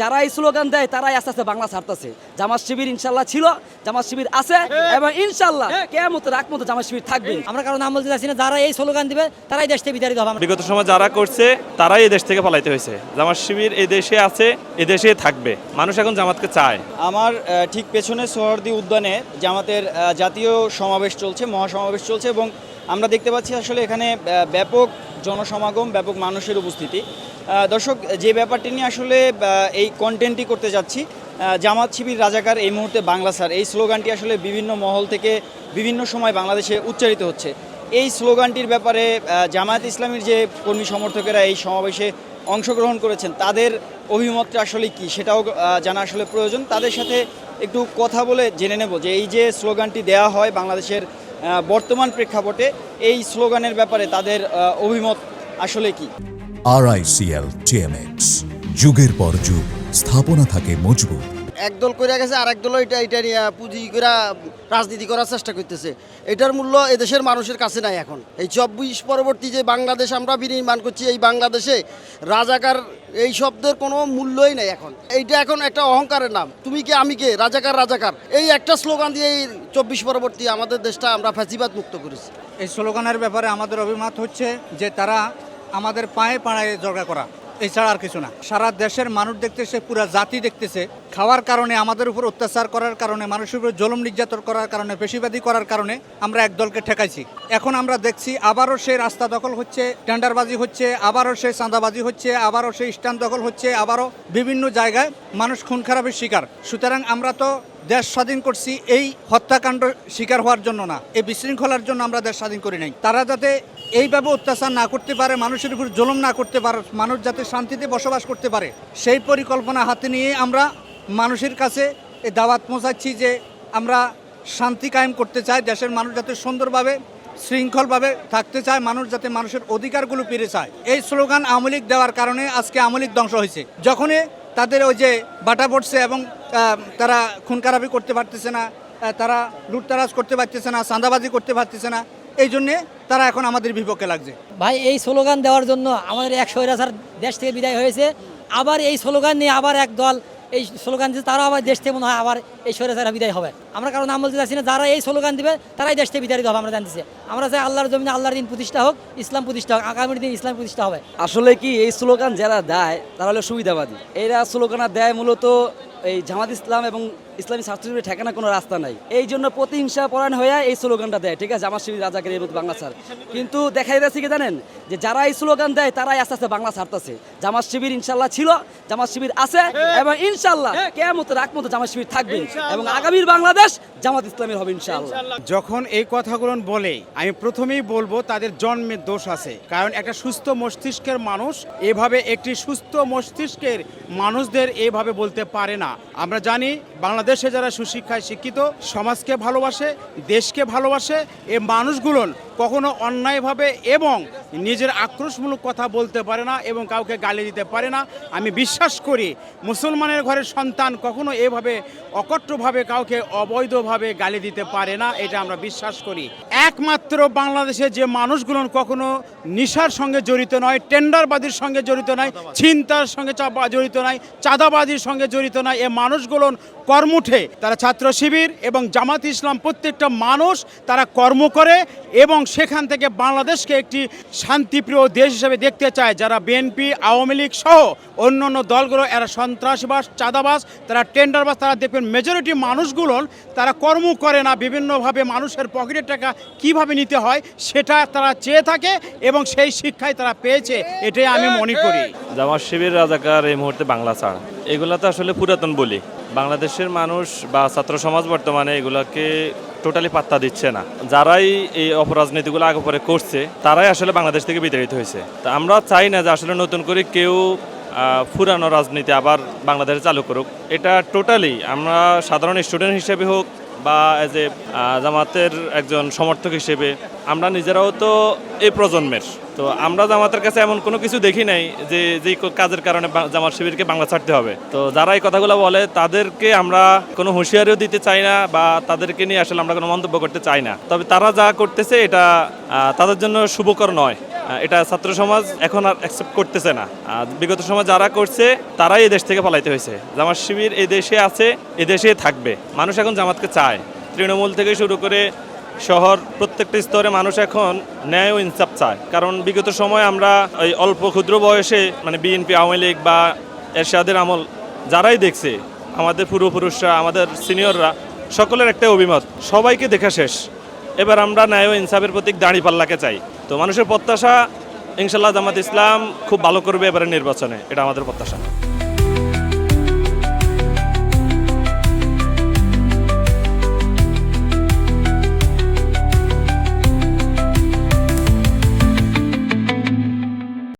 যারা এই স্লোগান দেয় তারাই আস্তে আস্তে বাংলা ছাড়তেছে। জামাত শিবির ইনশাল্লাহ ছিল, জামাত শিবির আছে এবং ইনশাল্লাহ কিয়ামতের আগ পর্যন্ত জামাত শিবির থাকবে। আমরা কারণ নাম বলতে চাচ্ছি না, যারা এই স্লোগান দিবে তারাই দেশ থেকে বিতাড়িত হবে। বিগত সময় যারা করছে তারাই এই দেশ থেকে পালাইতে হয়েছে। জামাত শিবির এই দেশে আছে, এই দেশে থাকবে। মানুষ এখন জামাতকে চায়। আমার ঠিক পেছনে সোহরাওয়ার্দী উদ্যানে জামাতের জাতীয় সমাবেশ চলছে, মহাসমাবেশ চলছে এবং আমরা দেখতে পাচ্ছি আসলে এখানে ব্যাপক জনসমাগম, ব্যাপক মানুষের উপস্থিতি। দর্শক, যে ব্যাপারটি নিয়ে আসলে এই কন্টেন্টটি করতে যাচ্ছি, জামাত শিবির রাজাকার এই মুহূর্তে বাংলা ছাড়, এই স্লোগানটি আসলে বিভিন্ন মহল থেকে বিভিন্ন সময় বাংলাদেশে উচ্চারিত হচ্ছে। এই স্লোগানটির ব্যাপারে জামায়াত ইসলামীর যে কর্মী সমর্থকেরা এই সমাবেশে অংশগ্রহণ করেছেন তাদের অভিমতটা আসলে কি সেটাও জানা আসলে প্রয়োজন। তাদের সাথে একটু কথা বলে জেনে নেব যে এই যে স্লোগানটি দেওয়া হয় বাংলাদেশের বর্তমান প্রেক্ষাপটে, এই স্লোগানের ব্যাপারে তাদের অভিমত আসলে কি। RICL TMX, যুগের পর যুগ স্থাপনা থাকে মজবুত। একদল করে গেছে আর একদল এটা নিয়ে পুঁজি করে রাজনীতি করার চেষ্টা করতেছে। এটার মূল্য এদেশের মানুষের কাছে নাই। এখন এই 24 পরবর্তী যে বাংলাদেশ আমরা বিনির্মাণ করছি, এই বাংলাদেশে রাজাকার এই শব্দের কোনো মূল্যই নেই। এখন এইটা এখন একটা অহংকারের নাম। তুমি কে আমি কে, রাজাকার রাজাকার, এই একটা স্লোগান দিয়ে এই 24 পরবর্তী আমাদের দেশটা আমরা ফ্যাসিবাদ মুক্ত করেছি। এই স্লোগানের ব্যাপারে আমাদের অভিমত হচ্ছে যে তারা আমাদের পায়ে পাড়ায় জড়া করা, এছাড়া আর কিছু না। সারা দেশের মানুষ দেখতেছে, পুরা জাতি দেখতেছে, খাওয়ার কারণে আমাদের উপর অত্যাচার করার কারণে, মানুষের উপর জুলুম নির্যাতন করার কারণে, পেশিবাদী করার কারণে আমরা এক দলকে ঠেকাইছি। এখন আমরা দেখছি আবারও সেই রাস্তা দখল হচ্ছে, টেন্ডারবাজি হচ্ছে, আবারও সেই চাঁদাবাজি হচ্ছে, আবারও সেই স্ট্যান্ড দখল হচ্ছে, আবারও বিভিন্ন জায়গায় মানুষ খুন খারাপের শিকার। সুতরাং আমরা তো দেশ স্বাধীন করছি এই হত্যাকাণ্ড শিকার হওয়ার জন্য না, এই বিশৃঙ্খলার জন্য আমরা দেশ স্বাধীন করি নাই। তারা যাতে এইভাবে অত্যাচার না করতে পারে, মানুষের উপর জুলুম না করতে পারে, মানুষ যাতে শান্তিতে বসবাস করতে পারে, সেই পরিকল্পনা হাতে নিয়ে আমরা মানুষের কাছে এই দাওয়াত পৌঁছাচ্ছি যে আমরা শান্তি কায়েম করতে চাই, দেশের মানুষ যাতে সুন্দরভাবে শৃঙ্খলভাবে থাকতে চায়, মানুষ যাতে মানুষের অধিকারগুলো পেরে চায়। এই স্লোগান আওয়ামী লীগ দেওয়ার কারণে আজকে আওয়ামী লীগ ধ্বংস হয়েছে। যখনই তাদের ওই যে বাটা পড়ছে এবং তারা খুন খারাপি করতে পারতেছে না, তারা লুটতারাজ করতে পারতেছে না, চাঁদাবাজি করতে পারতেছে না, এই জন্যে তারা এখন আমাদের বিপক্ষে লাগছে। ভাই, এই স্লোগান দেওয়ার জন্য আমাদের 100,000 দেশ থেকে বিদায় হয়েছে। আবার এই স্লোগান নিয়ে আবার এক দল এই স্লোগান দিচ্ছে, তারাও আবার দেশ থেকে মনে হয় আবার এই 100,000 বিদায় হবে। আমরা কারণ নাম বলতে চাচ্ছি না, যারা এই স্লোগান দিবে তারাই দেশ থেকে বিতাড়িত হবে। আমরা জানতেছি, আমরা চাই আল্লাহর জমিনে আল্লাহর দিন প্রতিষ্ঠা হোক, ইসলাম প্রতিষ্ঠা হোক, আগামী দিন ইসলাম প্রতিষ্ঠা হবে। আসলে কি এই স্লোগান যারা দেয় তারা হলো সুবিধাবাদী। এরা স্লোগান দেয় মূলত এই জামাত ইসলাম এবং ইসলামী ছাত্রশিবিরের ঠেকানা কোনো রাস্তা নাই, এই জন্য প্রতিহিংসা পরায়ণ হয়ে এই স্লোগানটা দেয়। ঠিক আছে, জামাত শিবির রাজাকের এই মতো বাংলা ছাড়, কিন্তু দেখা যাচ্ছে কি জানেন যে যারা এই স্লোগান দেয় তারাই আস্তে আস্তে বাংলা ছাড়তেছে। জামাত শিবির ইনশাল্লাহ ছিল, জামাত শিবির আছে এবং ইনশাল্লাহ কিয়ামতের আগ পর্যন্ত জামাত শিবির থাকবে এবং আগামীর বাংলাদেশ জামাত ইসলামের হবে ইনশাল্লাহ। যখন এই কথাগুলো বলে আমি প্রথমেই বলবো তাদের জন্মের দোষ আছে। কারণ একটা সুস্থ মস্তিষ্কের মানুষ এভাবে, একটি সুস্থ মস্তিষ্কের মানুষদের এভাবে বলতে পারে না। আমরা জানি বাংলাদেশে যারা সুশিক্ষায় শিক্ষিত, সমাজকে ভালোবাসে, দেশকে ভালোবাসে, এই মানুষগুলো কখনো অন্যায়ভাবে এবং নিজের আক্রোশমূলক কথা বলতে পারে না এবং কাউকে গালি দিতে পারে না। আমি বিশ্বাস করি মুসলমানের ঘরের সন্তান কখনো এভাবে অকট্টভাবে কাউকে অবৈধভাবে গালি দিতে পারে না, এটা আমরা বিশ্বাস করি। একমাত্র বাংলাদেশে যে মানুষগুলো কখনো নেশার সঙ্গে জড়িত নয়, টেন্ডারবাজির সঙ্গে জড়িত নয়, ছিনতার সঙ্গে জড়িত নয়, চাঁদাবাজির সঙ্গে জড়িত নয়, এই মানুষগুলো কর্মুঠে তারা ছাত্র শিবির এবং জামাত ইসলাম প্রত্যেকটা মানুষ তারা কর্ম করে এবং সেখান থেকে বাংলাদেশকে একটি শান্তিপ্রিয় দেশ হিসেবে দেখতে চায়। যারা বিএনপি, আওয়ামী লীগ সহ অন্য অন্য দলগুলো এরা সন্ত্রাসবাস, চাঁদাবাজ, তারা টেন্ডারবাজ, তারা দেখবেন মেজরিটি মানুষগুলো তারা কর্ম করে না, বিভিন্নভাবে মানুষের পকেটের টাকা কিভাবে নিতে হয় সেটা তারা চেয়ে থাকে এবং সেই শিক্ষায় তারা পেয়েছে, এটাই আমি মনে করি। জামাত শিবির রাজাকার এই মুহূর্তে বাংলা ছাড়, এগুলো তো আসলে পুরাতন বলি। বাংলাদেশের মানুষ বা ছাত্র সমাজ বর্তমানে এগুলোকে টোটালি পাত্তা দিচ্ছে না। যারাই এই অপরাজনীতিগুলো আগে পরে করছে তারাই আসলে বাংলাদেশ থেকে বিতাড়িত হয়েছে। তা আমরা চাই না যে আসলে নতুন করে কেউ পুরানো রাজনীতি আবার বাংলাদেশে চালু করুক। এটা টোটালি আমরা সাধারণ স্টুডেন্ট হিসেবে হোক বা এজ এ জামাতের একজন সমর্থক হিসেবে আমরা নিজেরাও তো এই প্রজন্মের, তো আমরা জামাতের কাছে এমন কোনো কিছু দেখি নাই যে যেই কাজের কারণে জামাত শিবিরকে বাংলা ছাড়তে হবে। তো যারা এই কথাগুলো বলে তাদেরকে আমরা কোনো হুঁশিয়ারিও দিতে চাই না বা তাদেরকে নিয়ে আসলে আমরা কোনো মন্তব্য করতে চাই না। তবে তারা যা করতেছে এটা তাদের জন্য শুভকর নয়। এটা ছাত্র সমাজ এখন আর অ্যাকসেপ্ট করতেছে না। আর বিগত সময় যারা করছে তারাই এই দেশ থেকে পালাইতে হয়েছে। জামাত শিবির এই দেশে আছে, এই দেশে থাকবে। মানুষ এখন জামাতকে চায়, তৃণমূল থেকে শুরু করে শহর প্রত্যেকটা স্তরে মানুষ এখন ন্যায় ও ইনসাফ চায়। কারণ বিগত সময় আমরা ওই অল্প ক্ষুদ্র বয়সে মানে বিএনপি, আওয়ামী লীগ বা এরশাদের আমল যারাই দেখছে, আমাদের পূর্বপুরুষরা, আমাদের সিনিয়ররা, সকলের একটা অভিমত, সবাইকে দেখা শেষ। এবার আমরা ন্যায় ও ইনসাফের প্রতীক দাঁড়িপাল্লাকে চাই। তো মানুষের প্রত্যাশা ইনশাল্লাহ জামাত ইসলাম খুব ভালো করবে এবারের নির্বাচনে, এটা আমাদের প্রত্যাশা।